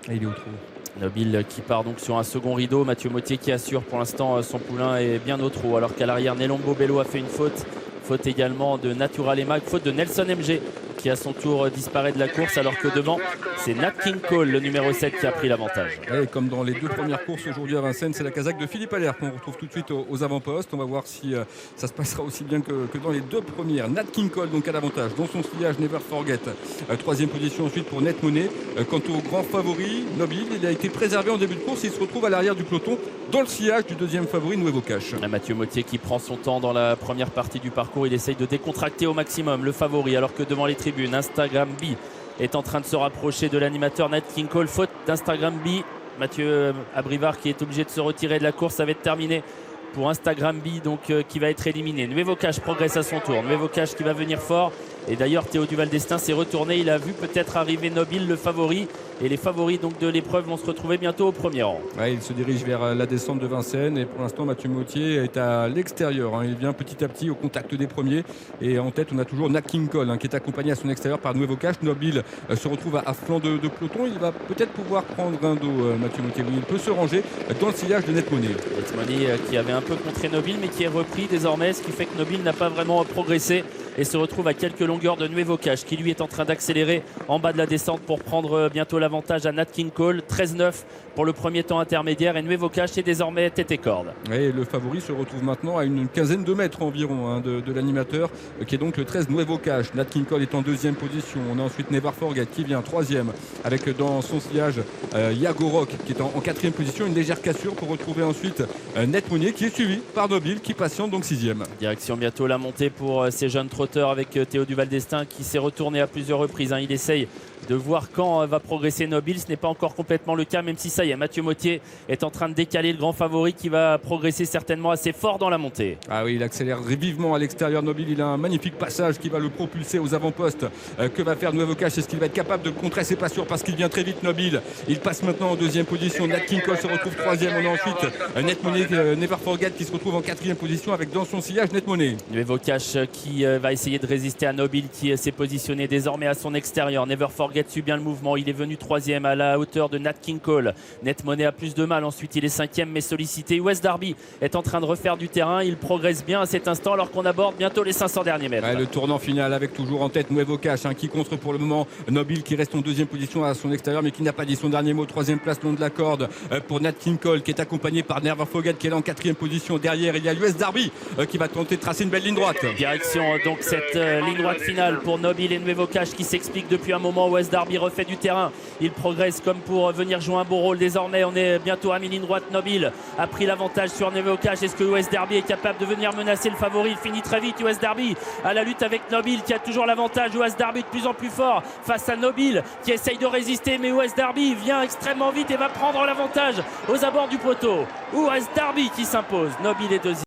Et il est au trou. Nobile qui part donc sur un second rideau. Mathieu Mottier qui assure pour l'instant son poulain est bien au trot. Alors qu'à l'arrière, Nelombo Bello a fait une faute. Faute également de Natural Emma, faute de Nelson MG qui à son tour disparaît de la course, alors que devant c'est Nat King Cole, le numéro 7, qui a pris l'avantage. Et comme dans les deux premières courses aujourd'hui à Vincennes, c'est la casaque de Philippe Allaire qu'on retrouve tout de suite aux avant-postes. On va voir si ça se passera aussi bien que dans les deux premières. Nat King Cole donc à l'avantage dans son sillage Never Forget. Troisième position ensuite pour Net Money. Quant au grand favori Nobile, il a été préservé en début de course. Il se retrouve à l'arrière du peloton dans le sillage du deuxième favori Nuevo Cash. Mathieu Mottier qui prend son temps dans la première partie du parcours. Il essaye de décontracter au maximum le favori, alors que devant les tribunes, Instagram B est en train de se rapprocher de l'animateur Nat King Cole. Faute d'Instagram B. Mathieu Abrivard qui est obligé de se retirer de la course. Ça va être terminé pour Instagram B, donc qui va être éliminé. Nuevo Cash progresse à son tour. Nuevo Cash qui va venir fort. Et d'ailleurs Théo Duval d'Estaing s'est retourné. Il a vu peut-être arriver Nobile, le favori. Et les favoris donc de l'épreuve vont se retrouver bientôt au premier rang. Ouais, il se dirige vers la descente de Vincennes. Et pour l'instant Mathieu Mottier est à l'extérieur. Il vient petit à petit au contact des premiers. Et en tête on a toujours Nat King Cole qui est accompagné à son extérieur par Nuevo Cash. Nobile se retrouve à flanc de peloton. Il va peut-être pouvoir prendre un dos, Mathieu Mottier. Il peut se ranger dans le sillage de Net Money. Net Money qui avait un peu contré Nobile, mais qui est repris désormais, ce qui fait que Nobile n'a pas vraiment progressé et se retrouve à quelques longueurs de Nuevo Cash, qui lui est en train d'accélérer en bas de la descente pour prendre bientôt l'avantage à Nat King Cole. 13-9 pour le premier temps intermédiaire, et Nuevo Cash est désormais tête et corde. Et le favori se retrouve maintenant à une quinzaine de mètres environ de l'animateur, qui est donc le 13 Nuevo Cash. Nat King Cole est en deuxième position. On a ensuite Never Forget qui vient troisième, avec dans son sillage Yago Rock qui est en quatrième position. Une légère cassure pour retrouver ensuite Net Money qui est suivi par Nobile qui patiente donc sixième. Direction bientôt la montée pour ces jeunes trotteurs, avec Théo Duval d'Estaing qui s'est retourné à plusieurs reprises. Il essaye de voir quand va progresser Nobile. Ce n'est pas encore complètement le cas, même si ça y est, Mathieu Mottier est en train de décaler le grand favori qui va progresser certainement assez fort dans la montée. Ah oui, il accélère vivement à l'extérieur. Nobile, il a un magnifique passage qui va le propulser aux avant-postes. Que va faire Nuevo Cash? Est-ce qu'il va être capable de le contrer? C'est pas sûr parce qu'il vient très vite Nobile. Il passe maintenant en deuxième position. Nat King Cole se retrouve troisième. On a ensuite Net Money, Never Forget qui se retrouve en quatrième position avec dans son sillage Net Money. Nuevo Cash qui va essayer de résister à Nobile qui s'est positionné désormais à son extérieur. Never Forget suit bien le mouvement. Il est venu troisième à la hauteur de Nat King Cole. Net Money a plus de mal. Ensuite, il est cinquième mais sollicité. West Derby est en train de refaire du terrain. Il progresse bien à cet instant alors qu'on aborde bientôt les 500 derniers mètres. Ouais, le tournant final avec toujours en tête Nuevo Cash qui contre pour le moment Nobile qui reste en deuxième position à son extérieur mais qui n'a pas dit son dernier mot. Troisième place long de la corde pour Nat King Cole qui est accompagné par Never Forget qui est là en quatrième position. Derrière, il y a US Derby qui va tenter de tracer une belle ligne droite. Direction donc cette ligne droite finale pour Nobile et Nuevo Cash qui s'explique depuis un moment. West Derby refait du terrain. Il progresse comme pour venir jouer un beau rôle désormais. On est bientôt à mi-ligne droite. Nobile a pris l'avantage sur Nuevo Cash. Est-ce que West Derby est capable de venir menacer le favori? Il finit très vite. West Derby à la lutte avec Nobile qui a toujours l'avantage. West Derby de plus en plus fort face à Nobile qui essaye de résister, mais West Derby vient extrêmement vite et va prendre l'avantage aux abords du poteau. West Derby qui s'impose. Nobile est deuxième.